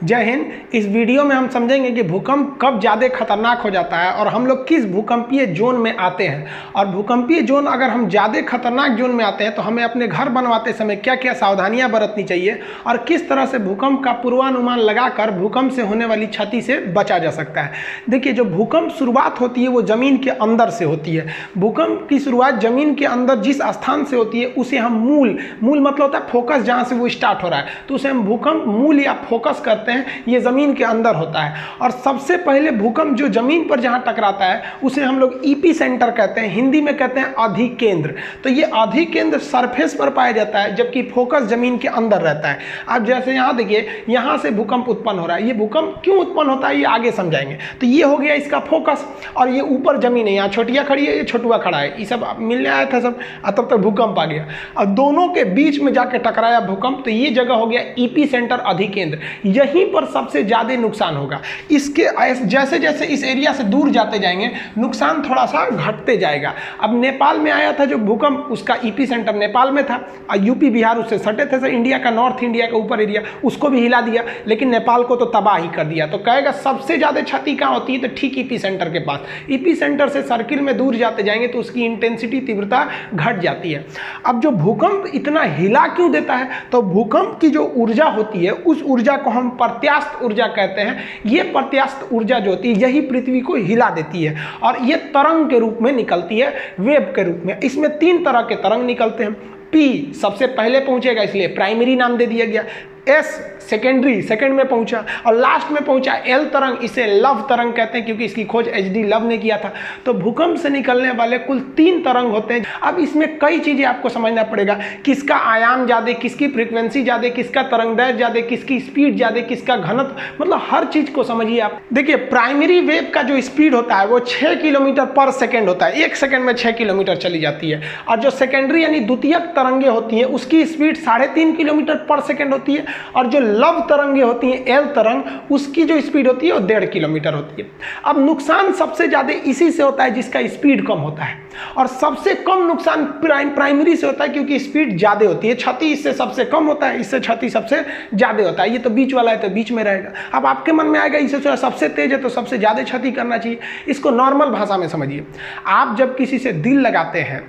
जय हिंद। इस वीडियो में हम समझेंगे कि भूकंप कब ज़्यादा खतरनाक हो जाता है और हम लोग किस भूकंपीय जोन में आते हैं। और भूकंपीय जोन अगर हम ज़्यादा खतरनाक जोन में आते हैं तो हमें अपने घर बनवाते समय क्या क्या सावधानियां बरतनी चाहिए और किस तरह से भूकंप का पूर्वानुमान लगाकर भूकंप से होने वाली क्षति से बचा जा सकता है। देखिए, जो भूकंप शुरुआत होती है वो ज़मीन के अंदर से होती है। भूकंप की शुरुआत ज़मीन के अंदर जिस स्थान से होती है उसे हम मूल मतलब होता है फोकस, जहाँ से वो स्टार्ट हो रहा है तो उसे हम भूकंप मूल या फोकस करते हैं। ये जमीन के अंदर होता है और सबसे पहले भूकंप जो जमीन पर जहां टकराता है उसे हम लोग ईपी सेंटर कहते हैं, हिंदी में कहते हैं अधिकेंद्र। तो ये अधिकेंद्र सरफेस पर पाया जाता है जबकि फोकस जमीन के अंदर रहता है। अब जैसे यहां देखिए, यहां से भूकंप उत्पन्न हो रहा है। ये भूकंप क्यों उत्पन्न होता है ये आगे समझाएंगे। तो ये हो गया इसका फोकस और ये ऊपर जमीन है, यहाँ छोटिया खड़ी है, ये छोटुआ खड़ा है, ये सब मिलने आया था सब, तब तक भूकंप आ गया और दोनों के बीच में जाके टकराया भूकंप। तो ये जगह हो गया ईपी सेंटर अधिकेंद्र। यही पर सबसे ज्यादा नुकसान होगा। इसके जैसे जैसे इस एरिया से दूर जाते जाएंगे नुकसान थोड़ा सा घटते जाएगा। अब नेपाल में आया था जो भूकंप, उसका ईपी सेंटर नेपाल में था और यूपी बिहार उससे सटे थे, सर इंडिया का, नॉर्थ इंडिया का ऊपर एरिया, उसको भी हिला दिया लेकिन नेपाल को तो तबाह ही कर दिया। तो कहेगा सबसे ज्यादा क्षति कहाँ होती है, तो ठीक ईपी सेंटर के पास। ईपी सेंटर से सर्किल में दूर जाते जाएंगे तो उसकी इंटेंसिटी, तीव्रता घट जाती है। अब जो भूकंप इतना हिला क्यों देता है, तो भूकंप की जो ऊर्जा होती है उस ऊर्जा को हम प्रत्यास्थ ऊर्जा कहते हैं। ये प्रत्यास्थ ऊर्जा जो होती है यही पृथ्वी को हिला देती है और ये तरंग के रूप में निकलती है, वेव के रूप में। इसमें 3 तरह के तरंग निकलते हैं। पी सबसे पहले पहुंचेगा इसलिए प्राइमरी नाम दे दिया गया, एस सेकेंडरी, सेकंड में पहुंचा और लास्ट में पहुंचा एल तरंग, इसे लव तरंग कहते हैं क्योंकि इसकी खोज एचडी लव ने किया था। तो भूकंप से निकलने वाले कुल 3 तरंग होते हैं। अब इसमें कई चीजें आपको समझना पड़ेगा, किसका आयाम ज्यादा, किसकी फ्रीक्वेंसी ज्यादा, किसका तरंगदैर्घ्य ज्यादा, किसकी स्पीड ज्यादा, किसका घनत्व, मतलब हर चीज को समझिए आप। देखिए, प्राइमरी वेव का जो स्पीड होता है वो 6 किलोमीटर पर सेकेंड होता है, 1 सेकेंड में 6 किलोमीटर चली जाती है। और जो सेकेंडरी यानी द्वितीयक तरंगे होती है उसकी स्पीड 3.5 किलोमीटर पर सेकेंड होती है और जो लव तरंगे होती हैं, एल तरंग, उसकी जो स्पीड होती है वो 1.5 किलोमीटर होती है। अब नुकसान सबसे ज्यादा इसी से होता है जिसका स्पीड कम होता है और सबसे कम नुकसान प्राइमरी से होता है क्योंकि स्पीड ज्यादा होती है। क्षति इससे सबसे कम होता है, इससे क्षति सबसे ज्यादा होता है। ये तो बीच वाला है तो बीच में रहेगा। अब आपके मन में आएगा इससे सबसे तेज है तो सबसे ज्यादा क्षति करना चाहिए। इसको नॉर्मल भाषा में समझिए। आप जब किसी से दिल लगाते हैं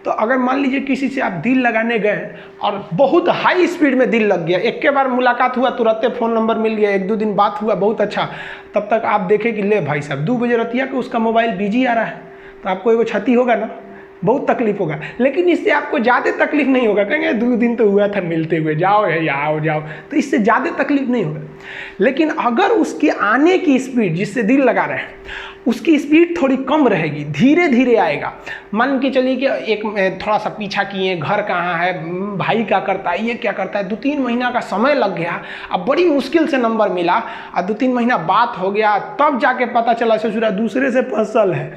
तो अगर मान लीजिए किसी से आप दिल लगाने गए और बहुत हाई स्पीड में दिल लग गया, एक के बार मुलाकात हुआ, तुरंत फोन नंबर मिल गया, 1-2 दिन बात हुआ, बहुत अच्छा, तब तक आप देखें कि ले भाई साहब 2 बजे रतिया कि उसका मोबाइल बिजी आ रहा है, तो आपको एगो क्षति होगा ना, बहुत तकलीफ होगा। लेकिन इससे आपको ज़्यादा तकलीफ नहीं होगा, कहेंगे 2 दिन तो हुआ था मिलते हुए, जाओ जाओ, तो इससे ज़्यादा तकलीफ नहीं होगा। लेकिन अगर उसके आने की स्पीड, जिससे दिल लगा रहे हैं, उसकी स्पीड थोड़ी कम रहेगी, धीरे धीरे आएगा। मान के चलिए कि एक थोड़ा सा पीछा किए, घर कहाँ है, भाई क्या करता है, ये क्या करता है, 2-3 महीना का समय लग गया, अब बड़ी मुश्किल से नंबर मिला और 2-3 महीना बात हो गया, तब जाके पता चला ससुरा दूसरे से फसल है,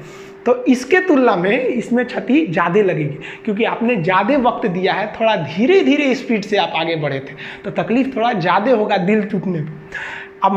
तो इसके तुलना में इसमें क्षति ज़्यादा लगेगी क्योंकि आपने ज़्यादा वक्त दिया है, थोड़ा धीरे धीरे स्पीड से आप आगे बढ़े थे तो तकलीफ थोड़ा ज़्यादा होगा दिल टूटने पर। अब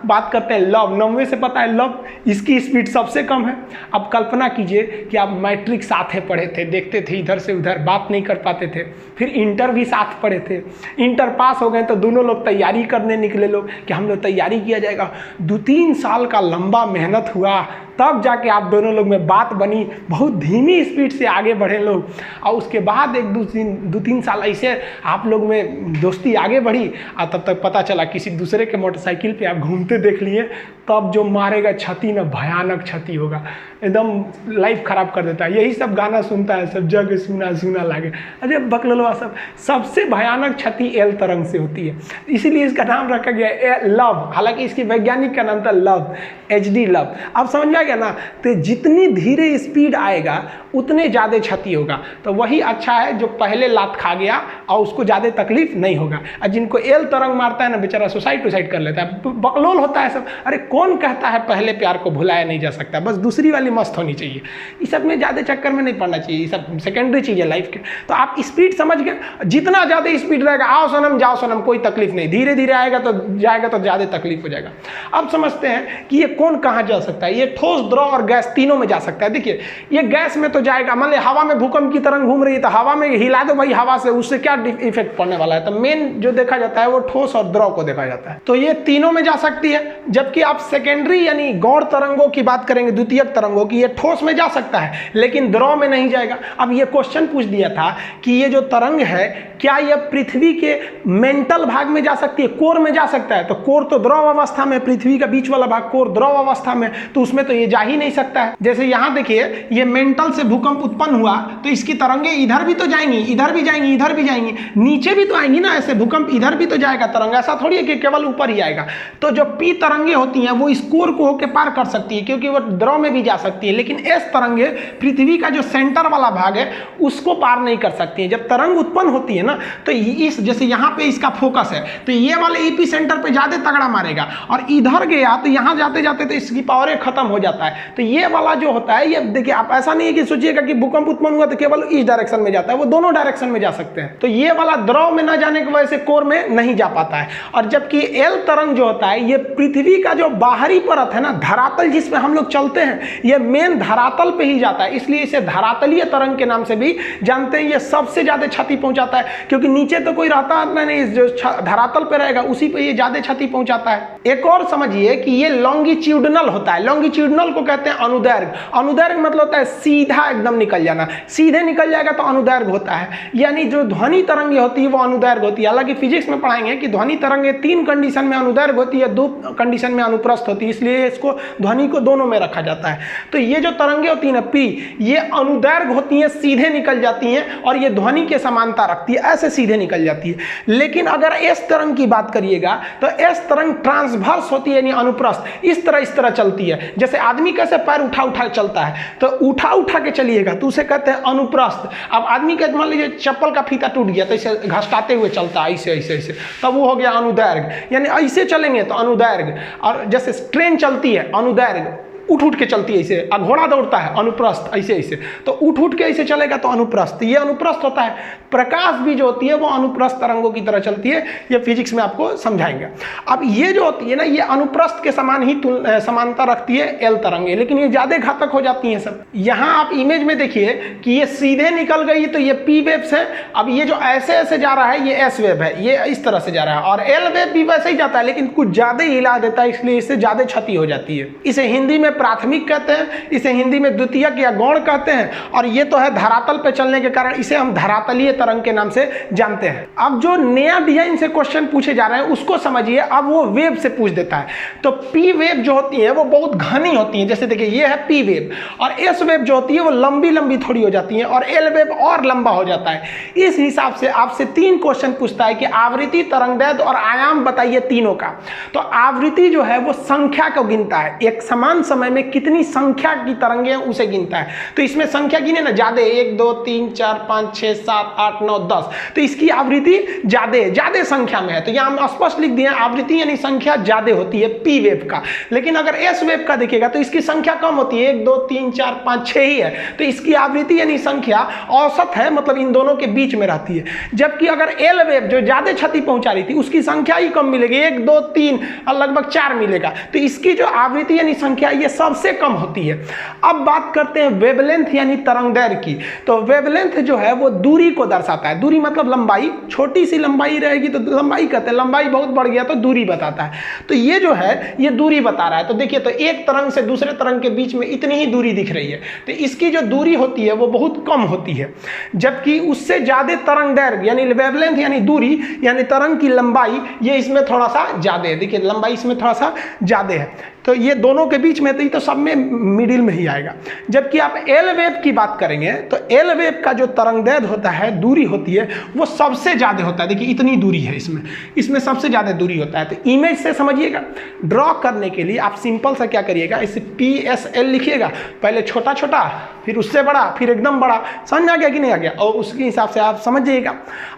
बात करते हैं लव। 90 से पता है लव, इसकी स्पीड सबसे कम है। अब कल्पना कीजिए कि आप मैट्रिक साथ है पढ़े थे, देखते थे इधर से उधर, बात नहीं कर पाते थे, फिर इंटर भी साथ पढ़े थे, इंटर पास हो गए तो दोनों लोग तैयारी करने निकले लोग कि हम लोग तैयारी किया जाएगा। 2-3 साल का लंबा मेहनत हुआ तब जाके आप दोनों लोग में बात बनी, बहुत धीमी स्पीड से आगे बढ़े लोग और उसके बाद 1-2-3 साल ऐसे आप लोग में दोस्ती आगे बढ़ी और तब तक पता चला किसी दूसरे के मोटरसाइकिल पे आप घूमते देख लिए, तब जो मारेगा क्षति ना, भयानक क्षति होगा, एकदम लाइफ खराब कर देता है। यही सब गाना सुनता है, सब जग सुना सुना लागे, अरे बकलवा सब। सबसे भयानक क्षति एल तरंग से होती है, इसीलिए इसका नाम रखा गया लव। हालांकि इसकी वैज्ञानिक का नाम था लव, एचडी लव। अब समझ में आ गया ना, तो जितनी धीरे स्पीड आएगा उतने ज़्यादा क्षति होगा। तो वही अच्छा है जो पहले लात खा गया और उसको ज़्यादा तकलीफ नहीं होगा। और जिनको एल तरंग मारता है ना, बेचारा सुसाइड कर लेता है, बकलोल होता है सब। अरे कौन कहता है पहले प्यार को भुलाया नहीं जा सकता, बस दूसरी वाली मस्त होनी चाहिए। इस सब में ज़्यादा चक्कर में नहीं पड़ना चाहिए, ये सब सेकेंडरी चीज़ है लाइफ के। तो आप स्पीड समझ गए, जितना ज़्यादा स्पीड रहेगा, आओ सनम जाओ सनम, कोई तकलीफ नहीं, धीरे धीरे आएगा तो जाएगा तो ज़्यादा तकलीफ हो जाएगा। अब समझते हैं कि ये कौन कहाँ जा सकता है। ये ठोस, द्रव और गैस तीनों में जा सकता है। देखिए, ये गैस में तो जाएगा, मान ली हवा में भूकंप की तरंग घूम रही है तो हवा में हिला दो भाई, हवा से, उससे क्या इफेक्ट पड़ने वाला है। तो मेन जो देखा जाता है वो ठोस और द्रव को देखा जाता है। तो ये तीनों तीनों में जा सकती है, जबकि आप सेकेंडरी यानी गौण तरंगों की बात करेंगे, द्वितीयक तरंगों की, ये ठोस में जा सकता है लेकिन द्रव में नहीं जाएगा। अब ये क्वेश्चन पूछ दिया था कि ये जो तरंग है क्या यह पृथ्वी के मेंटल भाग में जा सकती है, कोर में जा सकता है? तो कोर तो द्रव अवस्था में, पृथ्वी का बीच वाला भाग कोर द्रव अवस्था में, तो उसमें तो ये जा ही नहीं सकता है। जैसे यहाँ देखिए ये मेंटल से भूकंप उत्पन्न हुआ तो इसकी तरंगे इधर भी तो जाएंगी, इधर भी जाएंगी, इधर भी जाएंगी, नीचे भी तो आएंगी ना, ऐसे भूकंप इधर भी तो जाएगा तरंग, ऐसा थोड़ी है कि केवल ऊपर ही आएगा। तो जो पी तरंगे होती हैं वो इस कोर को होकर पार कर सकती है क्योंकि वो द्रव में भी जा सकती है, लेकिन एस तरंगे पृथ्वी का जो सेंटर वाला भाग है उसको पार नहीं कर सकती है। जब तरंग उत्पन्न होती है ना तो इस जैसे यहाँ पे इसका फोकस है तो ये वाले एपी सेंटर पे ज्यादा तगड़ा मारेगा और इधर गया तो यहाँ जाते जाते तो इसकी पावर खत्म हो जाता है। तो ये वाला जो होता है, ये देखिए आप ऐसा नहीं है कि सोचिएगा कि भूकंप उत्पन्न हुआ तो केवल इस डायरेक्शन में जाता है, वो दोनों डायरेक्शन में जा सकते हैं। तो ये वाला द्रव में ना जाने की वजह से कोर में नहीं जा पाता है। और जबकि एल तरंग जो होता है ये पृथ्वी का जो बाहरी परत है ना, धरातल जिसमें हम लोग चलते हैं, ये मेन धरातल पे ही जाता है, इसलिए इसे धरातलीय तरंग के नाम से भी जानते हैं। ये सबसे ज्यादा क्षति पहुंचाता है क्योंकि नीचे तो कोई रहता नहीं, जो धरातल पे रहेगा उसी पे ये ज्यादा क्षति पहुंचाता है। एक और समझिए कि ये लॉन्गिट्यूडनल होता है। लॉन्गिट्यूडनल को कहते हैं अनुदैर्घ्य। अनुदैर्घ्य मतलब होता है सीधा एकदम निकल जाना, सीधे निकल जाएगा तो अनुदैर्घ्य होता है। यानी जो ध्वनि तरंगे होती है वो अनुदैर्घ्य होती है। हालांकि फिजिक्स में पढ़ाएंगे कि ध्वनि तरंगे 3 कंडीशन में अनुदैर्घ्य होती है, 2 कंडीशन में अनुप्रस्थ होती है, इसलिए इसको ध्वनि को दोनों में रखा जाता है। तो ये जो तरंगे होती है ना पी, ये अनुदैर्घ्य होती है, सीधे निकल जाती हैं और ये ध्वनि के समानता रखती है, ऐसे सीधे निकल जाती है। लेकिन अगर एस तरंग की बात करिएगा तो एस तरंग ट्रांसवर्स होती है यानी अनुप्रस्थ, इस तरह चलती है। जैसे आदमी कैसे पैर उठा उठा चलता है, तो उठा उठा के चलिएगा तो उसे कहते हैं अनुप्रस्थ। अब आदमी का मान लीजिए चप्पल का फीता टूट गया तो इसे घसटाते हुए चलता है, ऐसे ऐसे ऐसे, तब वो हो गया अनुदैर्घ्य। यानी ऐसे चलेंगे तो अनुदैर्घ्य। और जैसे ट्रेन चलती है अनुदैर्घ्य, उठ उठ के चलती है ऐसे, और घोड़ा दौड़ता है अनुप्रस्थ, ऐसे ऐसे, तो उठ उठ के ऐसे चलेगा तो अनुप्रस्थ, ये अनुप्रस्थ होता है। प्रकाश भी जो होती है वो अनुप्रस्थ तरंगों की तरह चलती है, ये फिजिक्स में आपको समझाएंगे। अब ये जो होती है ना, ये अनुप्रस्थ के समान ही समानता रखती है एल तरंगे, लेकिन ये ज्यादा घातक हो जाती हैं सब। यहाँ आप इमेज में देखिए कि ये सीधे निकल गई तो ये पी वेव्स है। अब ये जो ऐसे ऐसे जा रहा है ये एस वेव है, ये इस तरह से जा रहा है, और एल वेव भी वैसे ही जाता है लेकिन कुछ ज्यादा ही हिला देता है, इसलिए इससे ज्यादा क्षति हो जाती है। इसे हिंदी में प्राथमिक कहते हैं, इसे हिंदी में द्वितीयक या गौण कहते हैं, और ये तो है धरातल पे चलने के कारण इसे हम धरातलीय तरंग के नाम से जानते हैं। अब जो नया डिजाइन से क्वेश्चन पूछे जा रहे हैं उसको समझिए। अब वो वेव से पूछ देता है, तो पी वेव जो होती है वो बहुत घनी होती है। जैसे देखिए ये है पी वेव, और एस वेव जो होती है वो लंबी लंबी थोड़ी हो जाती है, और एल वेव और लंबा हो जाता है। इस हिसाब से आपसे 3 क्वेश्चन पूछता है कि आवृत्ति, तरंगदैर्घ्य और आयाम बताइए तीनों का। तो आवृत्ति जो है वो संख्या को गिनता है, एक समान समय में कितनी संख्या की तरंगे उसे गिनता है। तो इसमें संख्या गिने ना ज्यादा, 1 2 3 4 5 6 7 8 9 10, तो इसकी आवृत्ति ज्यादा संख्या में है। तो यहाँ हम स्पष्ट लिख दिए आवृत्ति यानी संख्या ज्यादा होती है पी वेव का। लेकिन अगर एस वेव का देखिएगा तो इसकी संख्या कम होती है, 1 2 3 4 5 6 ही है, तो इसकी आवृत्ति यानी संख्या औसत है, मतलब इन दोनों के बीच में रहती है। जबकि अगर एल वेव जो ज्यादा क्षति पहुंचा रही थी उसकी संख्या ही कम मिलेगी, 1 2 3 और लगभग 4 मिलेगा, तो इसकी जो आवृत्ति यानी संख्या ये सबसे कम होती है। अब बात करते हैं वेवलेंथ यानी तरंगदैर्घ्य की। तो वेवलेंथ जो है वो दूरी को दर्शाता है। दूरी मतलब लंबाई, छोटी सी लंबाई रहेगी तो लंबाई कहते हैं, लंबाई बहुत बढ़ गया तो दूरी बताता है। तो ये जो है ये दूरी बता रहा है। तो देखिए, तो एक तरंग से दूसरे तरंग के बीच में इतनी ही दूरी दिख रही है, तो इसकी जो दूरी होती है वो बहुत कम होती है। जबकि उससे ज्यादा तरंगदैर्घ्य यानी वेवलेंथ यानी दूरी यानी तरंग की लंबाई, ये इसमें थोड़ा सा ज्यादा है। देखिए लंबाई इसमें थोड़ा सा ज्यादा है, तो ये दोनों के बीच में तो सब में मिडिल में ही आएगा। जबकि आप एल वेव की बात करेंगे तो एल वेव का जो तरंगदैर्घ्य होता है, दूरी होती है, वो सबसे ज्यादा होता है। देखिए इतनी दूरी है इसमें सबसे ज्यादा दूरी होता है। तो इमेज से समझिएगा। ड्रॉ करने के लिए आप सिंपल सा क्या करिएगा, इसे पी एस एल लिखिएगा, पहले छोटा छोटा फिर उससे बड़ा फिर एकदम बड़ा। समझ आ गया कि नहीं आ गया? और उसके हिसाब से आप समझिएगा।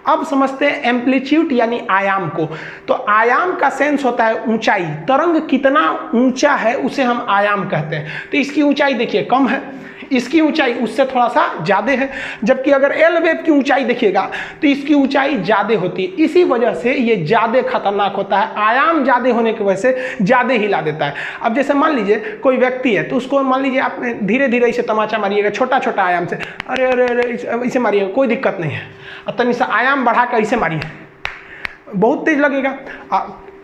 अब समझते हैं एम्पलीट्यूड यानी आयाम को। तो आयाम का सेंस होता है ऊंचाई, तरंग कितना ऊंचा है उसे हम आयाम कहते हैं। तो इसकी ऊंचाई देखिए कम है, इसकी ऊंचाई उससे थोड़ा सा ज्यादा है। जबकि अगर एल वेव की ऊंचाई देखिएगा तो इसकी ऊंचाई ज्यादा होती है, इसी वजह से ये ज्यादा खतरनाक होता है। आयाम ज्यादा होने की वजह से ज्यादा हिला देता है। अब जैसे मान लीजिए कोई व्यक्ति है, तो उसको मान लीजिए आप धीरे धीरे इसे तमाचा मारिएगा, छोटा छोटा आयाम से, अरे अरे अरे इसे मारिएगा, कोई दिक्कत नहीं है। और तनी सा आयाम बढ़ा कर इसे मारिए, बहुत तेज लगेगा।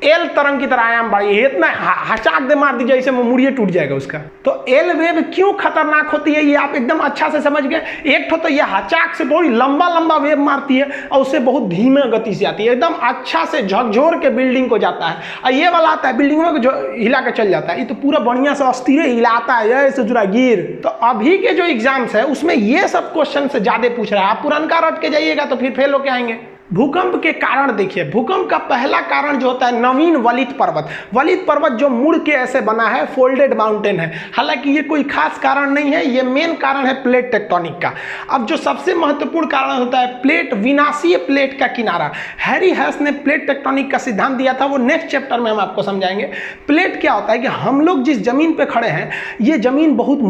एल तरंग की तरह आयाम बढ़ी है, इतना हचाक दे मार दीजिए ऐसे मुड़िए टूट जाएगा उसका। तो एल वेव क्यों खतरनाक होती है ये आप एकदम अच्छा से समझ गए। एक तो ये हचाक से बहुत लंबा लंबा वेव मारती है और उससे बहुत धीमे गति से आती है, एकदम अच्छा से झकझोर के बिल्डिंग को जाता है। और ये वाला आता है बिल्डिंग में जो हिला के चल जाता है, ये तो पूरा बढ़िया से अस्थिर हिलाता है ऐसे जुड़ा गिर। तो अभी के जो एग्जाम्स है उसमें ये सब क्वेश्चन से ज्यादा पूछ रहा है, आप पुरानका रट के जाइएगा तो फिर फेल होके आएंगे। भूकंप के कारण देखिए, भूकंप का पहला कारण जो होता है नवीन वलित पर्वत। वलित पर्वत जो मुड़ के ऐसे बना है, फोल्डेड माउंटेन है। हालांकि ये कोई खास कारण नहीं है, ये मेन कारण है प्लेट टेक्टोनिक का। अब जो सबसे महत्वपूर्ण कारण होता है प्लेट, विनाशीय प्लेट का किनारा। हैरी हैस ने प्लेट टेक्टोनिक का सिद्धांत दिया था, वो नेक्स्ट चैप्टर में हम आपको समझाएंगे। प्लेट क्या होता है कि हम लोग जिस जमीन पे खड़े हैं ये जमीन बहुत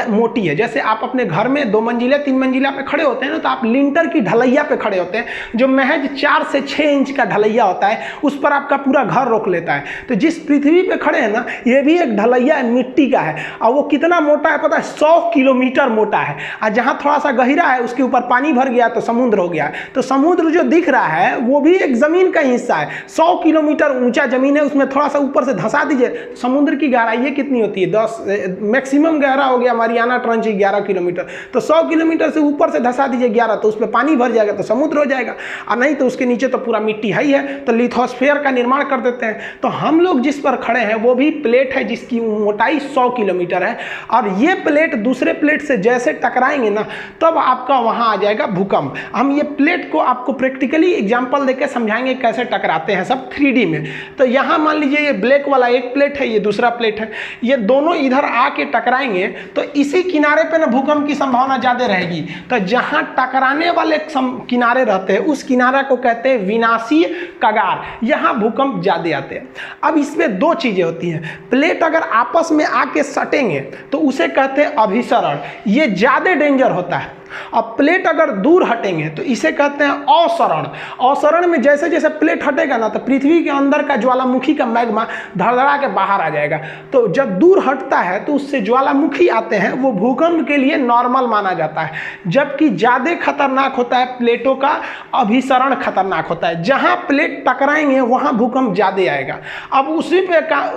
मोटी है। जैसे आप अपने घर में 2 मंजिला 3 मंजिला पे खड़े होते हैं ना, तो आप लिंटर की ढलैया पे खड़े होते हैं जो महज 4 से 6 इंच का ढलैया होता है, उस पर आपका पूरा घर रोक लेता है। तो जिस पृथ्वी पे खड़े हैं ना, ये भी एक ढलैया मिट्टी का है, और वो कितना मोटा है पता है, 100 किलोमीटर मोटा है। और जहां थोड़ा सा गहरा है उसके ऊपर पानी भर गया तो समुद्र हो गया। तो समुद्र जो दिख रहा है वो भी एक जमीन का हिस्सा है। 100 किलोमीटर ऊंचा जमीन है, उसमें थोड़ा सा ऊपर से धंसा दीजिए, समुद्र की गहराई कितनी होती है, 10 मैक्सिमम गहरा हो गया मारियाना ट्रंच 11 किलोमीटर। तो 100 किलोमीटर से ऊपर से धंसा दीजिए 11, तो उसमें पानी भर जाएगा तो समुद्र हो जाएगा। और नहीं तो उसके नीचे तो पूरा मिट्टी है ही है, तो लिथोस्फीयर का निर्माण कर देते हैं। तो हम लोग जिस पर खड़े हैं वो भी प्लेट है जिसकी मोटाई 100 किलोमीटर है, और ये प्लेट दूसरे प्लेट से जैसे टकराएंगे ना तब आपका वहां आ जाएगा भूकंप। हम ये प्लेट को आपको प्रैक्टिकली एग्जांपल देकर समझाएंगे कैसे टकराते हैं सब 3D में। तो यहाँ मान लीजिए ये ब्लैक वाला एक प्लेट है, ये दूसरा प्लेट है, ये दोनों इधर आके टकराएंगे तो इसी किनारे पे ना भूकंप की संभावना ज्यादा रहेगी। तो जहां टकराने वाले किनारे रहते हैं उस किनारा को कहते हैं विनाशीय कगार, यहां भूकंप ज्यादा आते हैं। अब इसमें 2 चीजें होती हैं, प्लेट अगर आपस में आके सटेंगे तो उसे कहते हैं अभिसरण, ये ज्यादा डेंजर होता है। और प्लेट अगर दूर हटेंगे तो इसे कहते हैं अवसरण। अवसरण में जैसे जैसे प्लेट हटेगा ना तो पृथ्वी के अंदर का ज्वालामुखी का मैग्मा धड़धड़ा के बाहर आ जाएगा। तो जब दूर हटता है तो उससे ज्वालामुखी आते हैं, वो भूकंप के लिए नॉर्मल माना जाता है। जबकि ज्यादा खतरनाक होता है प्लेटों का अभिसरण खतरनाक होता है, जहां प्लेट टकराएंगे वहां भूकंप ज्यादा आएगा। अब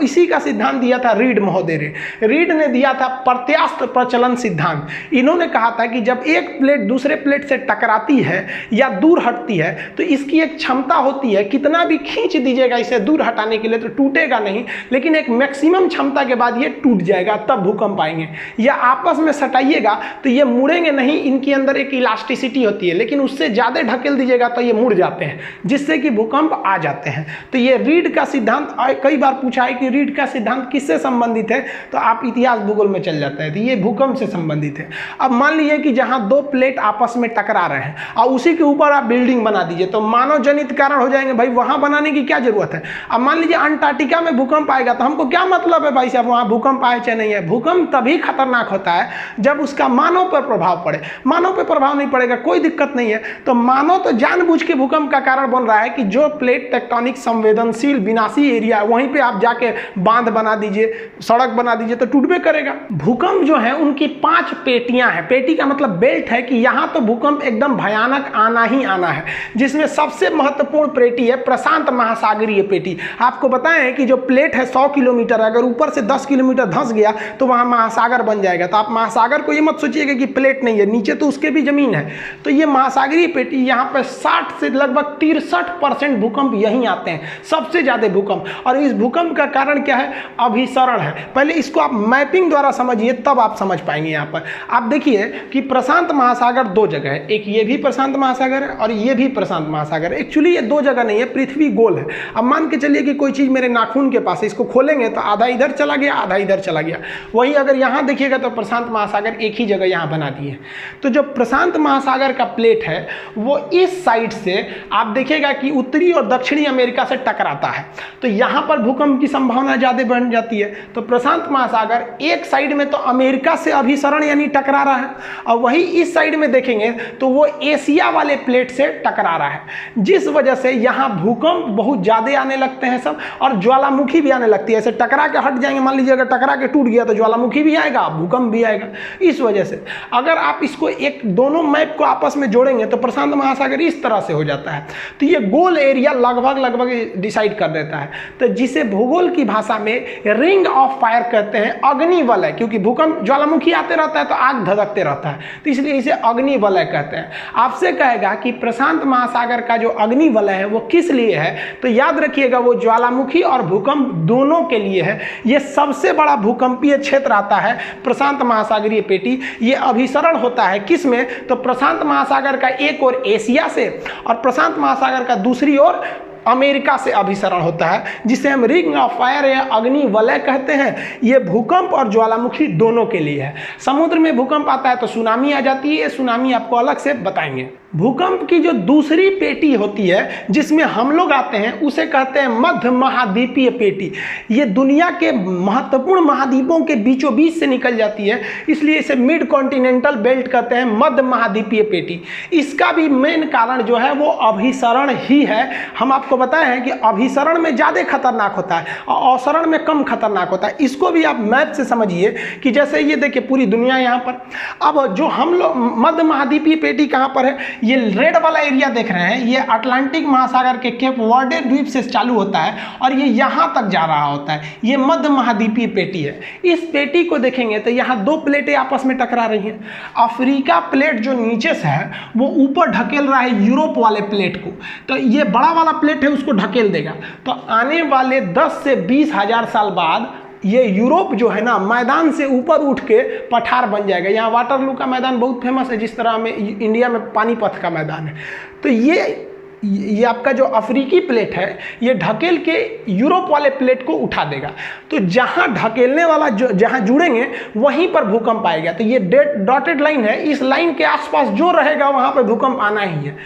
इसी का सिद्धांत दिया था रीड महोदय ने। रीड ने दिया था प्रत्यास्थ प्रचलन सिद्धांत। इन्होंने कहा था कि जब एक प्लेट दूसरे प्लेट से टकराती है या दूर हटती है तो इसकी एक क्षमता होती है, कितना भी खींच दीजिएगा इसे दूर हटाने के लिए तो टूटेगा नहीं, लेकिन एक मैक्सिमम क्षमता के बाद ये टूट जाएगा, तब भूकंप आएंगे। या आपस में सटाइएगा तो ये मुड़ेंगे नहीं, इनके अंदर एक इलास्टिसिटी होती है, लेकिन उससे ज्यादा ढकेल दीजिएगा तो ये मुड़ जाते हैं, जिससे कि भूकंप आ जाते हैं। तो ये रीड का सिद्धांत कई बार पूछा है कि रीड का सिद्धांत किससे संबंधित है, तो आप इतिहास भूगोल में चल जाता है, तो ये भूकंप से संबंधित है। अब मान लीजिए कि जहां 2 प्लेट आपस में टकरा रहे हैं और उसी के ऊपर आप बिल्डिंग बना दीजिए तो मानव जनित कारण हो जाएंगे, भाई वहां बनाने की क्या जरूरत है। अब मान लीजिए अंटार्कटिका में भूकंप आएगा तो हमको क्या मतलब है भाई साहब वहां भूकंप आए चाहे नहीं है। भूकंप तभी खतरनाक होता है जब उसका मानव पर प्रभाव पड़े। मानव पर प्रभाव नहीं पड़ेगा कोई दिक्कत नहीं है, तो मानव तो जानबूझ के भूकंप का कारण बन रहा है कि जो प्लेट टेक्टोनिक संवेदनशील विनाशी एरिया वहीं पे आप जाके बांध बना दीजिए, सड़क बना दीजिए तो टूटबे करेगा। भूकंप जो है उनकी 5 पेटियां हैं। पेटी का मतलब बेल्ट है कि यहां तो भूकंप एकदम भयानक आना ही आना है, जिसमें सबसे महत्वपूर्ण पेटी है प्रशांत महासागरीय पेटी। आपको बताएं कि जो प्लेट है 100 किलोमीटर, अगर ऊपर से 10 किलोमीटर धंस गया तो वहां महासागर बन जाएगा। तो आप महासागर को ये मत सोचिएगा कि प्लेट नहीं है, नीचे तो उसके भी जमीन है। तो ये महासागरीय पेटी, यहाँ पर 60 से लगभग 63% भूकंप यहीं आते हैं, सबसे ज्यादा भूकंप। और इस भूकंप का कारण क्या है, अभिसरण है। पहले इसको आप मैपिंग द्वारा समझिए तब आप समझ पाएंगे। यहाँ पर आप देखिए कि प्रशांत महासागर 2 जगह है, एक ये भी प्रशांत महासागर है और ये भी प्रशांत महासागर है। एक्चुअली ये 2 जगह नहीं है, पृथ्वी गोल है। अब मान के चलिए कि कोई चीज मेरे नाखून के पास है, इसको खोलेंगे तो आधा इधर चला गया आधा इधर चला गया। वही अगर यहाँ देखिएगा तो प्रशांत महासागर एक ही जगह यहाँ बना दिए। तो जो प्रशांत महासागर का प्लेट है वो इस साइड से आप देखिएगा कि उत्तरी और दक्षिणी अमेरिका से टकराता है, तो यहाँ पर भूकंप की संभावना ज्यादा बढ़ जाती है। तो प्रशांत महासागर एक साइड में तो अमेरिका से अभिसरण यानी टकरा रहा है, और वही इस साइड में देखेंगे तो वो एशिया वाले प्लेट से टकरा रहा है, जिस वजह से यहाँ भूकंप बहुत ज़्यादा आने लगते हैं सब, और ज्वालामुखी भी आने लगती है। ऐसे टकरा के हट जाएंगे, मान लीजिए अगर टकरा के टूट गया तो ज्वालामुखी भी आएगा, भूकंप भी आएगा। इस वजह से अगर आप इसको एक दोनों मैप को आपस में जोड़ेंगे तो प्रशांत महासागर इस तरह से हो जाता है। तो ये गोल एरिया लगभग डिसाइड कर देता है, तो जिसे भूगोल की भाषा में रिंग ऑफ फायर कहते हैं, अग्नि वलय, क्योंकि भूकंप ज्वालामुखी आते रहता है तो आग धधकते रहता है, तो इसलिए इसे अग्नि वलय कहते हैं। आपसे कहेगा कि प्रशांत महासागर का जो अग्नि वलय है वो किस लिए है, तो याद रखिएगा वो ज्वालामुखी और भूकंप दोनों के लिए है। ये सबसे बड़ा भूकंपीय क्षेत्र आता है प्रशांत महासागरीय पेटी। ये अभिसरण होता है किस में, तो प्रशांत महासागर का एक ओर एशिया से और प्रशांत महासागर का दूसरी ओर अमेरिका से अभिसरण होता है, जिसे हम रिंग ऑफ फायर या अग्नि वलय कहते हैं। ये भूकंप और ज्वालामुखी दोनों के लिए है। समुद्र में भूकंप आता है तो सुनामी आ जाती है, सुनामी आपको अलग से बताएंगे। भूकंप की जो दूसरी पेटी होती है जिसमें हम लोग आते हैं उसे कहते हैं मध्य महाद्वीपीय पेटी। ये दुनिया के महत्वपूर्ण महाद्वीपों के बीचों बीच से निकल जाती है, इसलिए इसे मिड कॉन्टिनेंटल बेल्ट कहते हैं, मध्य महाद्वीपीय पेटी। इसका भी मेन कारण जो है वो अभिसरण ही है। हम आपको बताए हैं कि अभिसरण में ज़्यादा खतरनाक होता है और अवसरण में कम खतरनाक होता है। इसको भी आप मैप से समझिए कि जैसे ये देखिए पूरी दुनिया यहाँ पर, अब जो हम लोग मध्य महाद्वीपीय पेटी कहाँ पर है, ये रेड वाला एरिया देख रहे हैं, ये अटलांटिक महासागर के केप वर्डे द्वीप से चालू होता है और ये यहाँ तक जा रहा होता है। ये मध्य महाद्वीपीय पेटी है। इस पेटी को देखेंगे तो यहाँ दो प्लेटें आपस में टकरा रही हैं। अफ्रीका प्लेट जो नीचे से है वो ऊपर ढकेल रहा है यूरोप वाले प्लेट को, तो ये बड़ा वाला प्लेट है उसको ढकेल देगा। तो आने वाले 10 से 20 हजार साल बाद ये यूरोप जो है ना मैदान से ऊपर उठ के पठार बन जाएगा। यहाँ वाटरलू का मैदान बहुत फेमस है, जिस तरह में इंडिया में पानीपत का मैदान है। तो ये आपका जो अफ्रीकी प्लेट है ये ढकेल के यूरोप वाले प्लेट को उठा देगा। तो जहाँ ढकेलने वाला जो जहाँ जुड़ेंगे वहीं पर भूकंप आएगा। तो ये डॉटेड लाइन है, इस लाइन के आसपास जो रहेगा वहाँ पर भूकंप आना ही है।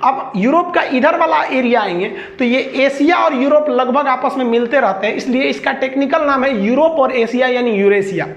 अब यूरोप का इधर वाला एरिया आएंगे तो ये एशिया और यूरोप लगभग आपस में मिलते रहते हैं, इसलिए इसका टेक्निकल नाम है यूरोप और एशिया यानी यूरेशिया।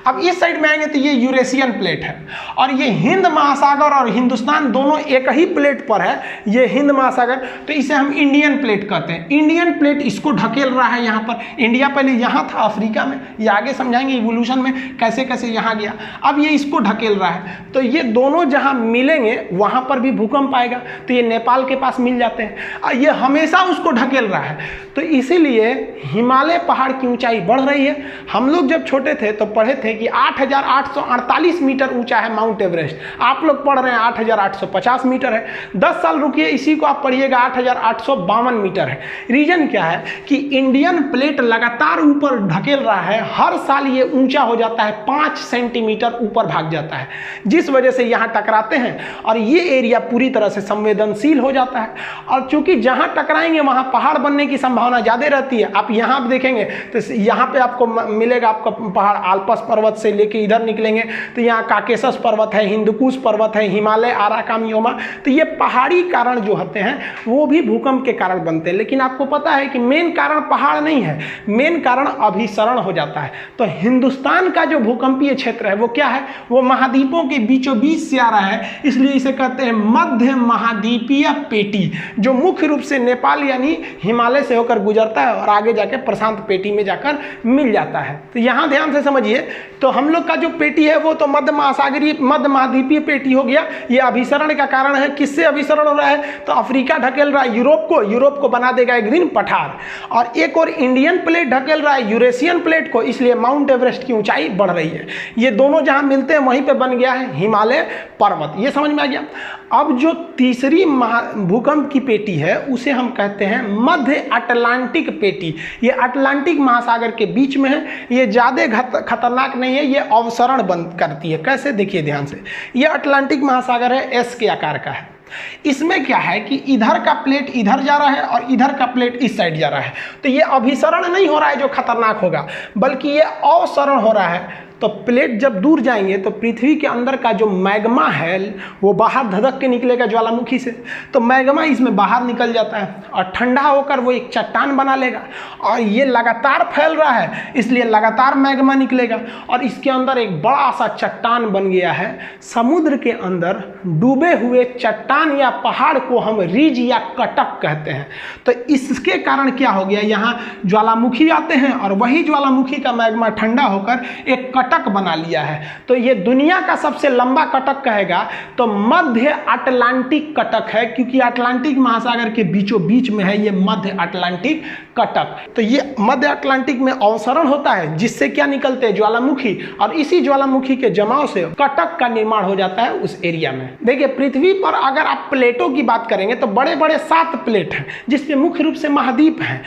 अब इस साइड में आएंगे तो ये यूरेशियन प्लेट है और ये हिंद महासागर और हिंदुस्तान दोनों एक ही प्लेट पर है, ये हिंद महासागर, तो इसे हम इंडियन प्लेट कहते हैं। इंडियन प्लेट इसको ढकेल रहा है यहाँ पर। इंडिया पहले यहाँ था अफ्रीका में, ये आगे समझाएंगे इवोल्यूशन में कैसे कैसे यहाँ गया। अब ये इसको ढकेल रहा है, तो ये दोनों जहाँ मिलेंगे वहाँ पर भी भूकंप आएगा। तो ये नेपाल के पास मिल जाते हैं और ये हमेशा उसको ढकेल रहा है। तो इसीलिए हिमालय पहाड़ की ऊंचाई बढ़ रही है। हम लोग जब छोटे थे तो पढ़े थे कि 8,848 मीटर ऊंचा है माउंट एवरेस्ट। आप लोग पढ़ रहे हैं 8,850 मीटर है। 10 साल रुकिए, इसी को आप पढ़िएगा 8,852 मीटर है। रीजन क्या है कि इंडियन प्लेट लगातार ऊपर ढकेल रहा है, हर साल ये ऊंचा हो जाता है, 5 सेंटीमीटर ऊपर भाग जाता है, जिस वजह से यहाँ टकराते हैं और ये एरिया पूरी तरह से संवेदनशील हो जाता है। और चूंकि जहाँ टकराएंगे वहाँ पहाड़ बनने की संभावना ज़्यादा रहती है। आप यहाँ पे देखेंगे तो यहाँ पे आपको मिलेगा आपका पहाड़, आल्पस पर्वत से लेके इधर निकलेंगे तो यहाँ काकेशस पर्वत है, हिंदुकुश पर्वत है, हिमालय, आराकामियोमा। तो ये पहाड़ी कारण जो होते हैं वो भी भूकंप के कारण बनते हैं। लेकिन आपको पता है कि मेन कारण पहाड़ नहीं है, मेन कारण अभिसरण हो जाता है। तो हिंदुस्तान का जो भूकंपीय क्षेत्र है वो क्या है, वो महाद्वीपों के बीचों बीच से आ रहा है, इसलिए इसे कहते हैं मध्य महाद्वीपीय पेटी, जो मुख्य रूप से नेपाल यानी हिमालय से होकर गुजरता है और आगे जाके प्रशांत पेटी में जाकर मिल जाता है। तो यहाँ ध्यान से समझिए, तो हम लोग का जो पेटी है वो तो मध्य महाद्वीपीय पेटी हो गया। ये अभिसरण का कारण है। किससे अभिसरण हो रहा है, तो अफ्रीका ढकेल रहा है यूरोप को बना देगा एक दिन पठार, और एक और इंडियन प्लेट ढकेल रहा है यूरेशियन प्लेट को, इसलिए माउंट एवरेस्ट की ऊंचाई बढ़ रही है। ये दोनों जहां मिलते हैं वहीं पे बन गया है हिमालय पर्वत। ये समझ में आ गया। अब जो तीसरी भूकंप की पेटी है उसे हम कहते हैं मध्य अटलांटिक पेटी। ये अटलांटिक महासागर के बीच में है, ये ज़्यादा खतरनाक नहीं है, ये अवसरण बंद करती है। कैसे, देखिए ध्यान से। ये अटलांटिक महासागर है, एस के आकार का है। इसमें क्या है कि इधर का प्लेट इधर जा रहा है और इधर का प्लेट इस साइड जा रहा है। तो ये अभिसरण नहीं हो रहा है जो खतरनाक होगा, बल्कि ये अवसरण हो रहा है। तो तो प्लेट जब दूर जाएंगे तो पृथ्वी के अंदर का जो मैग्मा है वो बाहर धधक के निकलेगा ज्वालामुखी से, तो मैग्मा इसमें बाहर निकल जाता है और ठंडा होकर वो एक चट्टान बना लेगा और ये लगातार फैल रहा है इसलिए लगातार मैग्मा निकलेगा और इसके अंदर एक बड़ा सा चट्टान बन गया है। समुद्र के अंदर डूबे हुए चट्टान या पहाड़ को हम रिज या कटक कहते हैं। तो इसके कारण क्या हो गया, यहाँ ज्वालामुखी आते हैं और वही ज्वालामुखी का मैग्मा ठंडा होकर एक कटक बना लिया है। तो ये दुनिया का सबसे लंबा कटक कहेगा तो मध्य अटलांटिक कटक है, क्योंकि अटलांटिक महासागर के बीचों बीच में है ये मध्य अटलांटिक कटक। तो ये मध्य अटलांटिक में अवसरण होता है जिससे क्या निकलते हैं, ज्वालामुखी, और इसी ज्वालामुखी के जमाव से कटक का निर्माण हो जाता है उस एरिया में। देखिए पृथ्वी पर अगर आप प्लेटों की बात करेंगे तो बड़े बड़े 7 प्लेट हैं जिसमें मुख्य रूप से महाद्वीप हैं,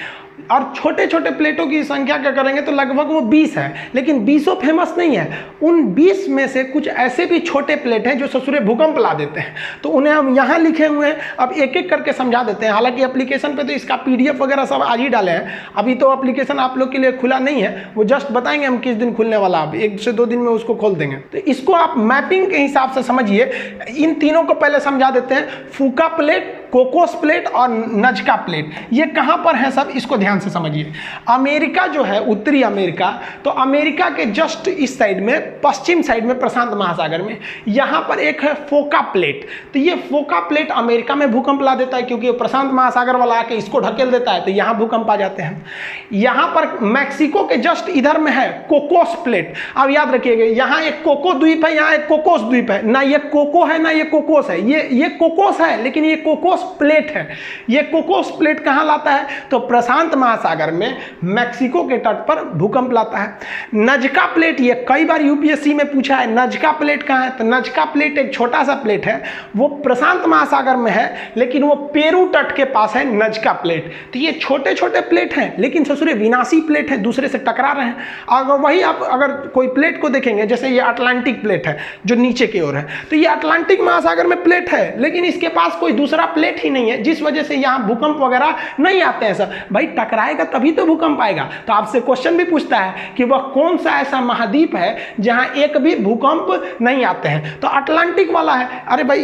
और छोटे छोटे प्लेटों की संख्या क्या करेंगे तो लगभग वो 20 है, लेकिन 20 फेमस नहीं है। उन 20 में से कुछ ऐसे भी छोटे प्लेट हैं जो ससुरे भूकंप ला देते हैं, तो उन्हें हम यहाँ लिखे हुए हैं। अब एक एक करके समझा देते हैं। हालांकि एप्लीकेशन पे तो इसका PDF वगैरह सब आज ही डाले हैं, अभी तो एप्लीकेशन आप लोग के लिए खुला नहीं है, वो जस्ट बताएंगे हम किस दिन खुलने वाला, अब 1 से 2 दिन में उसको खोल देंगे। तो इसको आप मैपिंग के हिसाब से समझिए। इन तीनों को पहले समझा देते हैं, फूका प्लेट, कोकोस प्लेट और नजका प्लेट, ये कहाँ पर है सब इसको ध्यान से समझिए। अमेरिका जो है, उत्तरी अमेरिका, तो अमेरिका के जस्ट इस साइड में, पश्चिम साइड में प्रशांत महासागर में, यहाँ पर एक है फोका प्लेट। तो ये फोका प्लेट अमेरिका में भूकंप ला देता है क्योंकि प्रशांत महासागर वाला आके इसको ढकेल देता है, तो यहाँ भूकंप आ जाते हैं। यहाँ पर मैक्सिको के जस्ट इधर में है कोकोस प्लेट। अब याद रखिएगा, यहाँ एक कोको द्वीप है, यहाँ एक कोकोस द्वीप है, ना ये कोको है ना ये कोकोस है, ये कोकोस है लेकिन ये कोकोस प्लेट है। ये कोकोस प्लेट कहां लाता है तो प्रशांत महासागर में मैक्सिको के तट पर भूकंप लाता है। नजका प्लेट, ये कई बार यूपीएससी में पूछा है, नजका प्लेट कहां है, तो नजका प्लेट एक छोटा सा प्लेट है, वो प्रशांत महासागर में है लेकिन वो पेरू तट के पास है नजका प्लेट। तो ये छोटे छोटे प्लेट हैं लेकिन ससुरे विनाशी प्लेट है, दूसरे से टकरा रहे हैं। अगर वही आप अगर कोई प्लेट को देखेंगे, जैसे ये अटलांटिक प्लेट है जो नीचे की ओर है, तो ये अटलांटिक महासागर में प्लेट है लेकिन इसके पास कोई दूसरा प्लेट ही नहीं है, जिस वजह से यहां भूकंप वगैरह नहीं आते हैं सर। भाई टकराएगा तभी तो भूकंप आएगा। तो आपसे क्वेश्चन भी पूछता है कि वह कौन सा ऐसा महाद्वीप है जहां एक भी भूकंप नहीं आते हैं, तो अटलांटिक वाला है। अरे भाई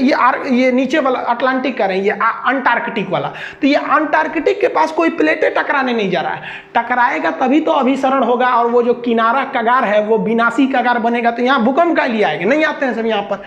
ये नीचे वाला अटलांटिक कह रहे हैं, ये अंटार्कटिक वाला, तो ये अंटार्कटिक के पास कोई प्लेटें टकराने नहीं जा रहा है। टकराएगा तभी तो अभिसरण होगा और वो जो किनारा कगार है वो विनाशी कगार बनेगा, तो यहां भूकंप का लिए आएगा, नहीं आते हैं सब यहां पर।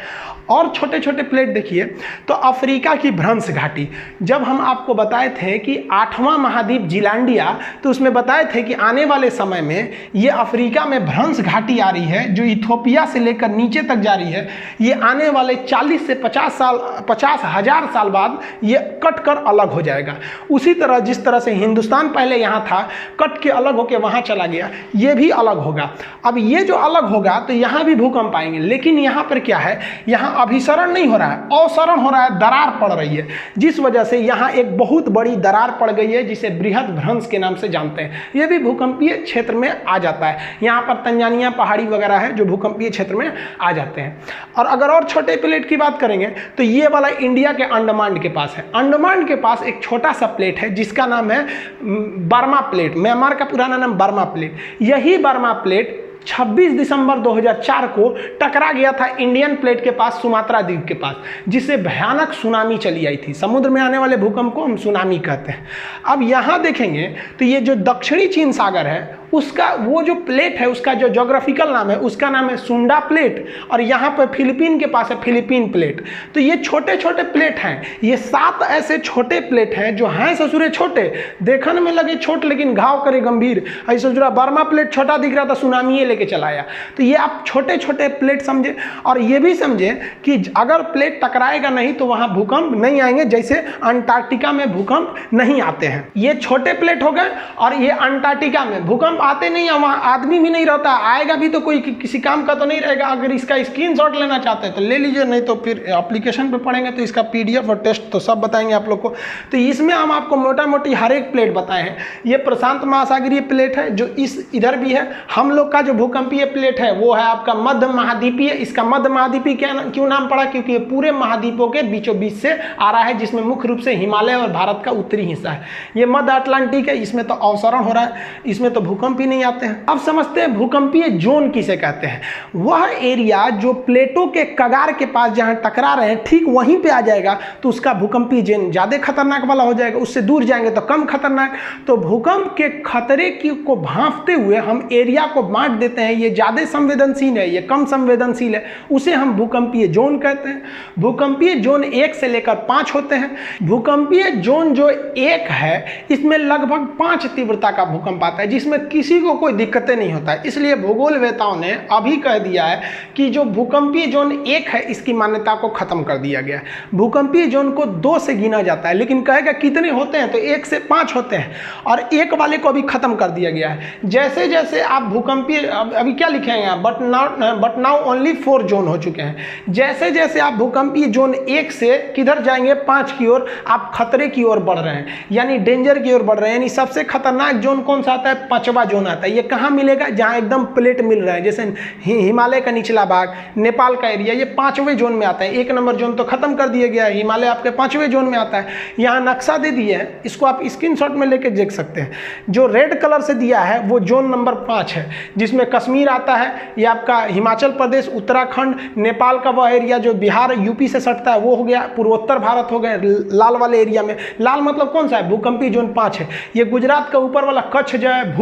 और छोटे छोटे प्लेट देखिए, तो अफ्रीका की भ्रंश घाटी, जब हम आपको बताए थे कि 8वां महाद्वीप जिलांडिया, तो उसमें बताए थे कि आने वाले समय में ये अफ्रीका में भ्रंश घाटी आ रही है जो इथोपिया से लेकर नीचे तक जा रही है। ये आने वाले 40 से 50,000 साल बाद ये कट कर अलग हो जाएगा। उसी तरह जिस तरह से हिंदुस्तान पहले यहाँ था, कट के अलग होकर वहाँ चला गया, ये भी अलग होगा। अब ये जो अलग होगा तो यहाँ भी भूकंप आएंगे, लेकिन यहाँ पर क्या है, यहाँ अभिसरण नहीं हो रहा है, अवसरण हो रहा है, दरार पड़ रही है, जिस वजह से यहाँ एक बहुत बड़ी दरार पड़ गई है जिसे बृहद भ्रंश के नाम से जानते हैं। ये भी भूकंपीय क्षेत्र में आ जाता है। यहाँ पर तंजानिया पहाड़ी वगैरह है जो भूकंपीय क्षेत्र में आ जाते हैं। और अगर और छोटे प्लेट की बात करेंगे तो ये वाला इंडिया के अंडमान के पास है। अंडमान के पास एक छोटा सा प्लेट है जिसका नाम है बर्मा प्लेट। म्यांमार का पुराना नाम बर्मा प्लेट। यही बर्मा प्लेट 26 दिसंबर 2004 को टकरा गया था इंडियन प्लेट के पास, सुमात्रा द्वीप के पास, जिससे भयानक सुनामी चली आई थी। समुद्र में आने वाले भूकंप को हम सुनामी कहते हैं। अब यहाँ देखेंगे तो ये जो दक्षिणी चीन सागर है उसका वो जो प्लेट है उसका जो ज्योग्राफिकल नाम है उसका नाम है सुंडा प्लेट, और यहाँ पर फिलीपीन के पास है फिलीपीन प्लेट। तो ये छोटे छोटे प्लेट हैं, ये 7 ऐसे छोटे प्लेट हैं जो हैं ससुरे छोटे, देखने में लगे छोटे लेकिन घाव करे गंभीर। ऐसे ससुरा बर्मा प्लेट छोटा दिख रहा था, सुनामी लेके चला आया। तो ये आप छोटे छोटे प्लेट समझे, और ये भी समझे कि अगर प्लेट टकराएगा नहीं तो वहाँ भूकंप नहीं आएंगे, जैसे अंटार्कटिका में भूकंप नहीं आते हैं। ये छोटे प्लेट हो गए, और ये अंटार्कटिका में भूकंप आते नहीं है, वहाँ आदमी भी नहीं रहता, आएगा भी तो कोई किसी काम का तो नहीं रहेगा। अगर इसका स्क्रीनशॉट लेना चाहते हैं तो ले लीजिए, नहीं तो फिर एप्लीकेशन पे पढ़ेंगे तो इसका PDF और टेस्ट तो सब बताएंगे आप लोग को। तो इसमें हम आपको मोटा मोटी हर एक प्लेट बताए हैं। ये प्रशांत महासागरीय प्लेट है जो इधर भी है। हम लोग का जो भूकंपीय प्लेट है वो है आपका मध्य महाद्वीपीय। इसका मध्य महाद्वीपीय क्यों नाम पड़ा, क्योंकि ये पूरे महाद्वीपों के बीचों बीच से आ रहा है, जिसमें मुख्य रूप से हिमालय और भारत का उत्तरी हिस्सा है। ये मध्य अटलांटिक है, इसमें तो अवसरण हो रहा है, इसमें तो भूकंप भूकंप ही नहीं आते हैं। अब समझते हैं भूकंपीय जोन किसे कहते हैं। वह एरिया जो प्लेटों के कगार के पास जहां टकरा रहे हैं ठीक वहीं पे आ जाएगा तो उसका भूकंपीय जोन ज़्यादा खतरनाक वाला हो जाएगा, उससे दूर जाएंगे तो कम खतरनाक। तो भूकंप के खतरे को भांपते हुए हम एरिया को बांट देते हैं, ये ज़्यादा संवेदनशील है, ये कम संवेदनशील है, उसे हम भूकंपीय जोन कहते हैं। भूकंपीय जोन 1 से लेकर 5 होते हैं। भूकंपीय जोन जो 1 है इसमें लगभग 5 तीव्रता का भूकंप आता है, जिसमें किसी को कोई दिक्कतें नहीं होता है। इसलिए भूगोलवेताओं ने अभी कह दिया है कि जो भूकंपीय जोन 1 है इसकी मान्यता को खत्म कर दिया गया है। भूकंपीय जोन को 2 से गिना जाता है, लेकिन कहेगा कितने होते हैं तो 1 से 5 होते हैं, और 1 वाले को अभी खत्म कर दिया गया है। जैसे जैसे आप भूकंपीय अभी क्या लिखेंगे आप, बट नाउ ओनली 4 जोन हो चुके हैं। जैसे जैसे आप भूकंपीय जोन 1 से किधर जाएंगे 5 की ओर, आप खतरे की ओर बढ़ रहे हैं, यानी डेंजर की ओर बढ़ रहे हैं। यानी सबसे खतरनाक जोन कौन सा आता है, 5वां जोन आता है। ये कहाँ मिलेगा, जहाँ एकदम प्लेट मिल रहा है, जैसे हिमालय का निचला भाग, नेपाल का एरिया, ये 5वें जोन में आता है। 1 नंबर जोन तो खत्म कर दिया गया है, हिमालय आपके 5वें जोन में आता है। यहाँ नक्शा दे दिए है, इसको आप स्क्रीनशॉट में लेके देख सकते हैं। जो रेड कलर से दिया है वो जोन नंबर 5 है, जिसमें कश्मीर आता है, ये आपका हिमाचल प्रदेश, उत्तराखंड, नेपाल का वह एरिया जो बिहार यूपी से सटता है वो हो गया, पूर्वोत्तर भारत हो गए लाल वाले एरिया में। लाल मतलब कौन सा है, भूकंपीय जोन 5 है। ये गुजरात का ऊपर वाला कच्छ जो है,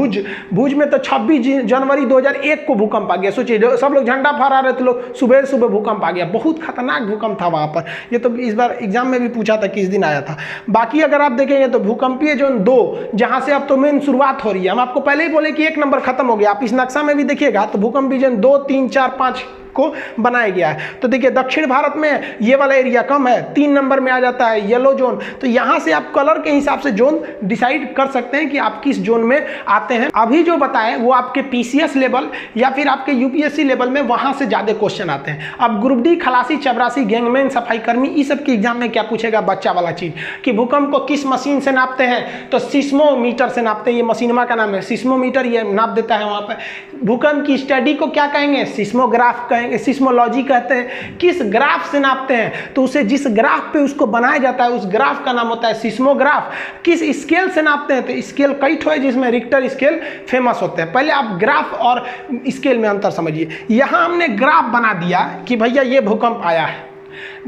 भुज में तो 26 जनवरी 2001 को भूकंप आ गया। सोचिए सब लोग झंडा फहरा रहे थे, लोग सुबह सुबह भूकंप आ गया, बहुत खतरनाक भूकंप था वहाँ पर। ये तो इस बार एग्जाम में भी पूछा था किस दिन आया था। बाकी अगर आप देखेंगे तो भूकंपीय जोन 2, जहाँ से अब तो मेन शुरुआत हो रही है, हम आपको पहले ही बोले कि 1 नंबर खत्म हो गया। आप इस नक्शा में भी देखिएगा तो भूकंपीय जोन 2, 3, 4, 5 को बनाया गया है। तो देखिए दक्षिण भारत में ये वाला एरिया कम है, 3 नंबर में आ जाता है येलो जोन। तो यहाँ से आप कलर के हिसाब से जोन डिसाइड कर सकते हैं कि आप किस जोन में आते हैं। अभी जो बताएं वो आपके पीसीएस लेवल या फिर आपके यूपीएससी लेवल में वहां से ज्यादा क्वेश्चन आते हैं। अब ग्रुप डी, खलासी, चपरासी, गैंगमैन, सफाई कर्मी, इस सब के एग्जाम में क्या पूछेगा, बच्चा वाला चीज कि भूकंप को किस मशीन से नापते हैं, तो सिस्मोमीटर से नापते हैं। ये मशीनमा का नाम है सिस्मोमीटर, ये नाप देता है वहां पर। भूकंप की स्टडी को क्या कहेंगे, सिस्मोग्राफ कहेंगे, सिस्मोलॉजी कहते हैं। किस ग्राफ से नापते हैं, तो उसे जिस ग्राफ पे उसको बनाया जाता है उस ग्राफ का नाम होता है सिस्मोग्राफ। किस स्केल से नापते हैं, तो स्केल कई ठो है जिसमें रिक्टर स्केल फेमस होते हैं। पहले आप ग्राफ और स्केल में अंतर समझिए। यहां हमने ग्राफ बना दिया कि भैया ये भूकंप आया है,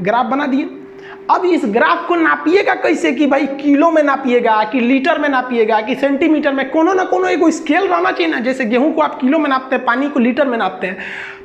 ग्राफ बना दिए। अब इस ग्राफ को नापिएगा कैसे, कि भाई किलो में नापिएगा कि लीटर में नापिएगा कि सेंटीमीटर में, कोनो ना कोनो एक स्केल रहना चाहिए ना। जैसे गेहूं को आप किलो में नापते हैं, पानी को लीटर में नापते हैं,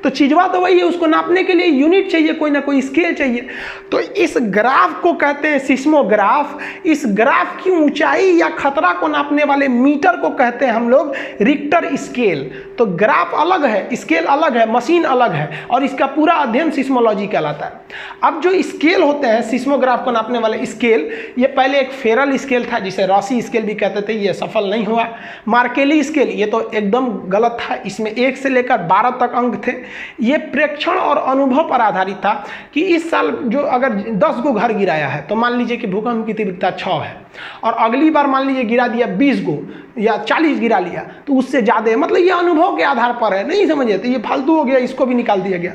तो चीजवा तो वही है, उसको नापने के लिए यूनिट चाहिए, कोई ना कोई स्केल चाहिए। तो इस ग्राफ को कहते हैं सिस्मोग्राफ। इस ग्राफ की ऊंचाई या खतरा को नापने वाले मीटर को कहते हैं हम लोग रिक्टर स्केल। तो ग्राफ अलग है, स्केल अलग है, मशीन अलग है, और इसका पूरा अध्ययन सिस्मोलॉजी कहलाता है। अब जो स्केल होते हैं सिस्मोग्राफ को नापने वाले स्केल, ये पहले एक फेरल स्केल था जिसे रॉसी स्केल भी कहते थे, ये सफल नहीं हुआ। मार्केली स्केल, ये तो एकदम गलत था, इसमें 1 से लेकर 12 तक अंक थे। ये प्रेक्षण और अनुभव पर आधारित था कि इस साल जो अगर 10 गो घर गिराया है तो मान लीजिए कि भूकंप की तीव्रता 6 है, और अगली बार मान लीजिए गिरा दिया 20 गो या 40 गिरा लिया तो उससे ज़्यादा है, मतलब ये अनुभव के आधार पर है। नहीं समझिए तो ये फालतू हो गया, इसको भी निकाल दिया गया।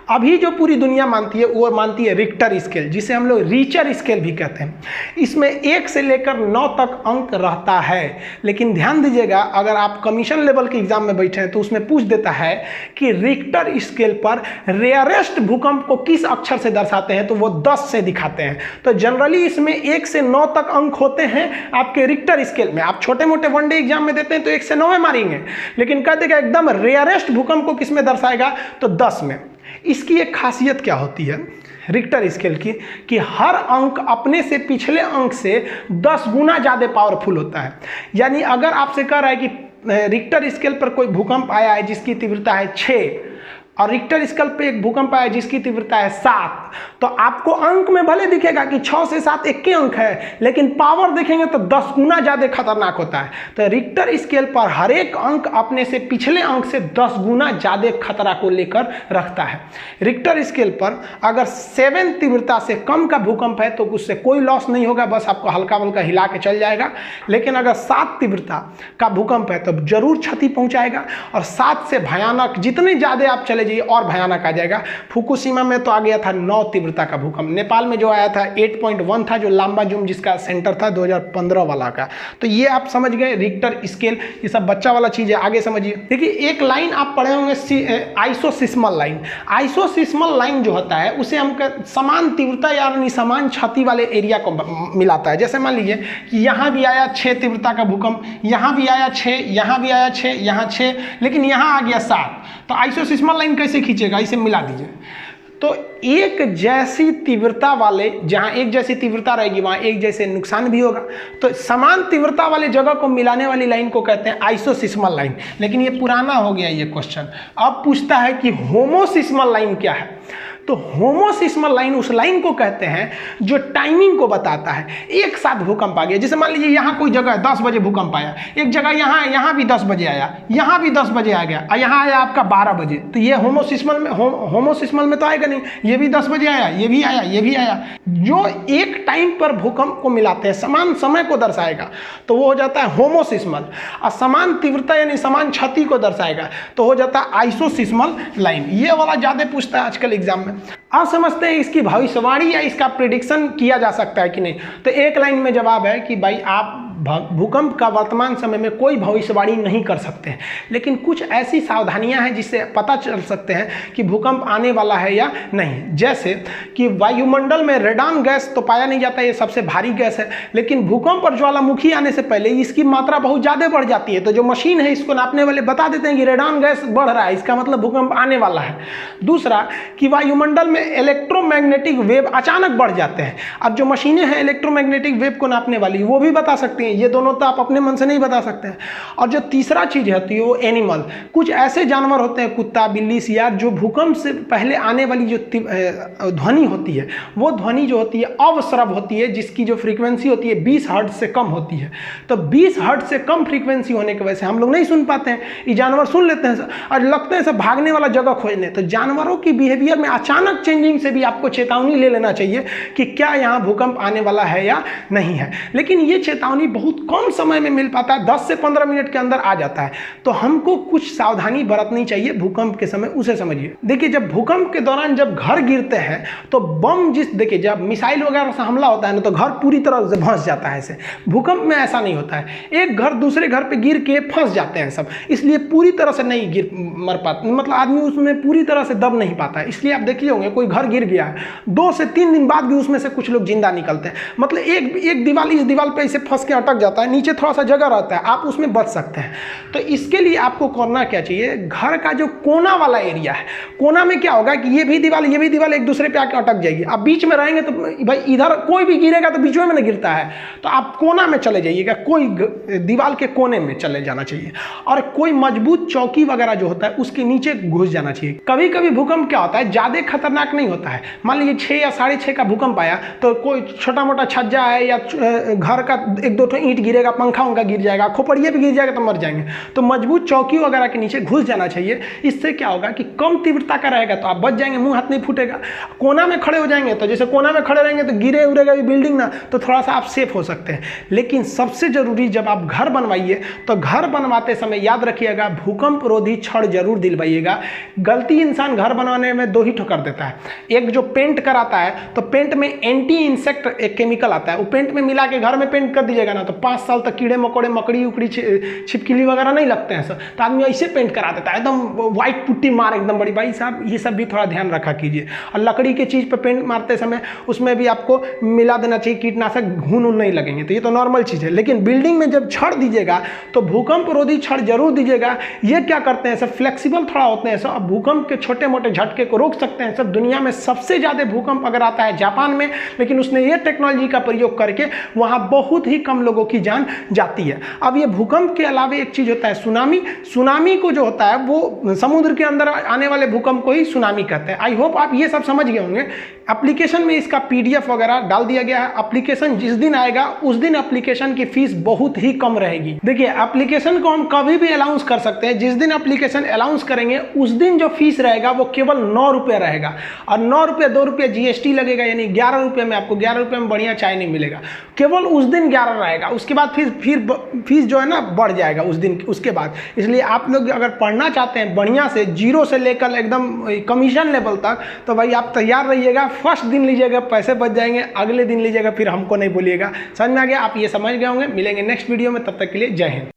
अभी जो पूरी दुनिया मानती है वो मानती है रिक्टर स्केल, जिसे हम लोग रीचर स्केल भी कहते हैं। इसमें 1 से लेकर 9 तक अंक रहता है। लेकिन ध्यान दीजिएगा, अगर आप कमीशन लेवल के एग्जाम में बैठे हैं तो उसमें पूछ देता है कि रिक्टर स्केल पर रेयरेस्ट भूकंप को किस अक्षर से दर्शाते हैं, तो वो 10 से दिखाते हैं। तो जनरली इसमें 1 से 9 तक अंक होते हैं आपके रिक्टर स्केल में। आप छोटे मोटे वनडे एग्जाम में देते हैं तो 1 से 9 में मारेंगे, लेकिन कह देगा एकदम रेयरेस्ट भूकंप को किस में दर्शाएगा, तो 10 में। इसकी एक खासियत क्या होती है रिक्टर स्केल की, कि हर अंक अपने से पिछले अंक से 10 गुना ज़्यादा पावरफुल होता है। यानी अगर आपसे कह रहा है कि रिक्टर स्केल पर कोई भूकंप आया है जिसकी तीव्रता है 6, और रिक्टर स्केल पे एक भूकंप आया जिसकी तीव्रता है 7, तो आपको अंक में भले दिखेगा कि 6 से 7 एक ही अंक है, लेकिन पावर देखेंगे तो 10 गुना ज़्यादा खतरनाक होता है। तो रिक्टर स्केल पर हर एक अंक अपने से पिछले अंक से 10 गुना ज़्यादा खतरा को लेकर रखता है। रिक्टर स्केल पर अगर 7 तीव्रता से कम का भूकंप है तो उससे कोई लॉस नहीं होगा, बस आपको हल्का हल्का हिला के चल जाएगा। लेकिन अगर 7 तीव्रता का भूकंप है तो जरूर क्षति पहुँचाएगा, और 7 से भयानक जितने ज़्यादा आप चले चले जाइए और भयानक आ जाएगा। फुकुशिमा में तो आ गया था 9 तीव्रता का भूकंप। नेपाल में जो आया था 8.1 था, जो लांबा जूम जिसका सेंटर था 2015 वाला का। तो ये आप समझ गए रिक्टर स्केल, ये सब बच्चा वाला चीज़ है। आगे समझिए, देखिए एक लाइन आप पढ़े होंगे आइसोसिस्मल लाइन। आइसोसिस्मल लाइन जो होता है उसे हम समान तीव्रता यानी समान छाती वाले एरिया को मिलाता है। जैसे मान लीजिए कि यहाँ भी आया 6 तीव्रता का भूकंप, यहाँ भी आया 6, यहाँ भी आया 6, यहाँ 6, लेकिन यहाँ आ गया 7। तो आइसोसिस्मल लाइन कैसे खींचेगा, इसे मिला दीजिए। तो एक जैसी तीव्रता वाले, जहाँ एक जैसी तीव्रता रहेगी वहाँ एक जैसे नुकसान भी होगा। तो समान तीव्रता वाले जगह को मिलाने वाली लाइन को कहते हैं आइसोसिस्मल लाइन। लेकिन ये पुराना हो गया ये क्वेश्चन। अब पूछता है कि होमोसिस्मल लाइन क्या है। तो होमोसिस्मल लाइन उस लाइन को कहते हैं जो टाइमिंग को बताता है। एक साथ भूकंप आ गया, जैसे मान लीजिए यहाँ कोई जगह 10 बजे भूकंप आया, एक जगह यहाँ भी 10 बजे आया, यहाँ भी 10 बजे आ गया और यहाँ आया आपका 12 बजे। तो ये होमोसिस्मल में तो आएगा नहीं, ये भी 10 बजे आया, ये भी आया, ये भी आया। जो एक टाइम पर भूकंप को मिलाते हैं, समान समय को दर्शाएगा, तो वो हो जाता है होमोसिस्मल। और समान तीव्रता यानी समान क्षति को दर्शाएगा तो हो जाता है आइसोसिस्मल लाइन। ये वाला ज़्यादा पूछता है आजकल एग्जाम में। आप समझते हैं इसकी भविष्यवाणी या इसका प्रेडिक्शन किया जा सकता है कि नहीं। तो एक लाइन में जवाब है कि भाई आप भूकंप का वर्तमान समय में कोई भविष्यवाणी नहीं कर सकते हैं, लेकिन कुछ ऐसी सावधानियां हैं जिससे पता चल सकते हैं कि भूकंप आने वाला है या नहीं। जैसे कि वायुमंडल में रेडान गैस तो पाया नहीं जाता, ये सबसे भारी गैस है, लेकिन भूकंप और ज्वालामुखी आने से पहले इसकी मात्रा बहुत ज़्यादा बढ़ जाती है। तो जो मशीन है इसको नापने वाले बता देते हैं कि रेडान गैस बढ़ रहा है, इसका मतलब भूकंप आने वाला है। दूसरा कि वायुमंडल में इलेक्ट्रोमैग्नेटिक वेव अचानक बढ़ जाते हैं। अब जो मशीनें हैं इलेक्ट्रोमैग्नेटिक वेव को नापने वाली, वो भी बता सकती हैं। ये दोनों तो आप अपने मन से नहीं बता सकते हैं। और जो तीसरा चीज होती है वो एनिमल, कुछ ऐसे जानवर होते हैं, कुत्ता, बिल्ली, सियार, जो भूकंप से पहले आने वाली जो ध्वनि होती है, वो ध्वनि जो होती है अवश्रव होती है, जिसकी जो फ्रीक्वेंसी होती है 20 हर्ट्ज से कम होती है। तो 20 हर्ट्ज से कम फ्रीक्वेंसी होने की वजह से हम लोग नहीं सुन पाते हैं, ये जानवर सुन लेते हैं और लगते हैं सब भागने वाला जगह खोजने। तो जानवरों की बिहेवियर में अचानक चेंजिंग से भी आपको चेतावनी ले लेना चाहिए कि क्या यहाँ भूकंप आने वाला है या नहीं है। लेकिन ये चेतावनी बहुत कम समय में मिल पाता है, 10 से 15 मिनट के अंदर आ जाता है। तो हमको कुछ सावधानी बरतनी चाहिए भूकंप के समय, उसे समझिए। देखिए जब भूकंप के दौरान जब घर गिरते हैं तो बम देखिए जब मिसाइल वगैरह से हमला होता है ना, तो घर पूरी तरह से फंस जाता है। ऐसे भूकंप में ऐसा नहीं होता है, एक घर दूसरे घर पे गिर के फंस जाते हैं सब, इसलिए पूरी तरह से नहीं मर पाते, मतलब आदमी उसमें पूरी तरह से दब नहीं पाता है। इसलिए आप देखिए होंगे कोई घर गिर गया है, 2 से 3 दिन बाद भी उसमें से कुछ लोग जिंदा निकलते हैं। मतलब एक दीवार इस दीवार पे ऐसे फंस के अटक जाता है, नीचे थोड़ा सा जगह रहता है, आप उसमें बच सकते हैं। तो इसके लिए आपको करना क्या चाहिए, घर का जो कोना वाला एरिया है, कोना में क्या होगा कि ये भी दीवार एक दूसरे पे आके अटक जाएगी। आप बीच में रहेंगे तो भाई इधर कोई भी गिरेगा तो बीच में ना गिरता है, तो आप कोना में चले जाइएगा, कोई दीवार के कोने में चले जाना चाहिए। और कोई मजबूत चौकी वगैरह जो होता है उसके नीचे घुस जाना चाहिए। कभी कभी भूकंप क्या होता है, ज्यादा खतरनाक नहीं होता है। मान लीजिए 6 या 6.5 का भूकंप आया तो कोई छोटा मोटा छज्जा है या घर का 1-2 ईंट गिरेगा, पंखा उनका गिर जाएगा, खोपड़िया भी गिर जाएगा तो मर जाएंगे। तो मजबूत चौकी वगैरह के नीचे घुस जाना चाहिए। इससे क्या होगा कि कम तीव्रता का रहेगा तो आप बच जाएंगे, मुंह हाथ नहीं फूटेगा। कोना में खड़े हो जाएंगे तो जैसे कोना में खड़े रहेंगे तो गिरे उड़ेगा बिल्डिंग ना, तो थोड़ा सा आप सेफ हो सकते हैं। लेकिन सबसे जरूरी जब आप घर बनवाइए तो घर बनवाते समय याद रखिएगा भूकंप रोधी छड़ जरूर दिलवाइएगा। गलती इंसान घर बनवाने में 2 ही ठोकर देता है। एक जो पेंट कराता है तो पेंट में एंटी इंसेक्ट एक केमिकल आता है, वो पेंट में मिला के घर में पेंट कर दीजिएगा ना तो 5 साल तक कीड़े मकोड़े, मकड़ी उकड़ी, छिपकली वगैरह नहीं लगते हैं सर। तो आदमी ऐसे पेंट करा देता है, एकदम व्हाइट पुट्टी मार एकदम बड़ी। भाई साहब ये सब भी थोड़ा ध्यान रखा कीजिए। और लकड़ी के चीज़ पे पेंट मारते समय उसमें भी आपको मिला देना चाहिए कीटनाशक, घुन नहीं लगेंगे, तो ये तो नॉर्मल चीज़ है। लेकिन बिल्डिंग में जब छड़ दीजिएगा तो भूकंप रोधी छड़ जरूर दीजिएगा। ये क्या करते हैं सब, फ्लेक्सिबल थोड़ा होते हैं सब, भूकंप के छोटे मोटे झटके को रोक सकते हैं सब। दुनिया में सबसे ज़्यादा भूकंप अगर आता है जापान में, लेकिन उसने ये टेक्नोलॉजी का प्रयोग करके वहाँ बहुत ही कम लोगों की जान जाती है। अब ये भूकंप के अलावा एक चीज़ होता है सुनामी। सुनामी को जो होता है वो समुद्र के अंदर आने वाले भूकंप को ही सुनामी कहते हैं। आई होप आप ये सब समझ गए होंगे। एप्लीकेशन में इसका PDF वगैरह डाल दिया गया है। एप्लीकेशन जिस दिन आएगा उस दिन एप्लीकेशन की फीस बहुत ही कम रहेगी। देखिए एप्लीकेशन को हम कभी भी अलाउंस कर सकते हैं, जिस दिन एप्लीकेशन अलाउंस करेंगे उस दिन जो फीस रहेगा वो केवल 9 रुपये रहेगा। और 9 रुपये 2 रुपये GST लगेगा, यानी 11 रुपये में आपको 11 रुपये में बढ़िया चाय नहीं मिलेगा। केवल उस दिन 11 रहेगा। जाएगा, उसके बाद फीस जो है ना बढ़ जाएगा उस दिन उसके बाद। इसलिए आप लोग अगर पढ़ना चाहते हैं बढ़िया से, जीरो से लेकर एकदम कमीशन लेवल तक, तो भाई आप तैयार रहिएगा। फर्स्ट दिन लीजिएगा, पैसे बच जाएंगे, अगले दिन लीजिएगा फिर हमको नहीं बोलिएगा। समझ में आ गया? आप ये समझ गए होंगे। मिलेंगे नेक्स्ट वीडियो में, तब तक के लिए जय हिंद।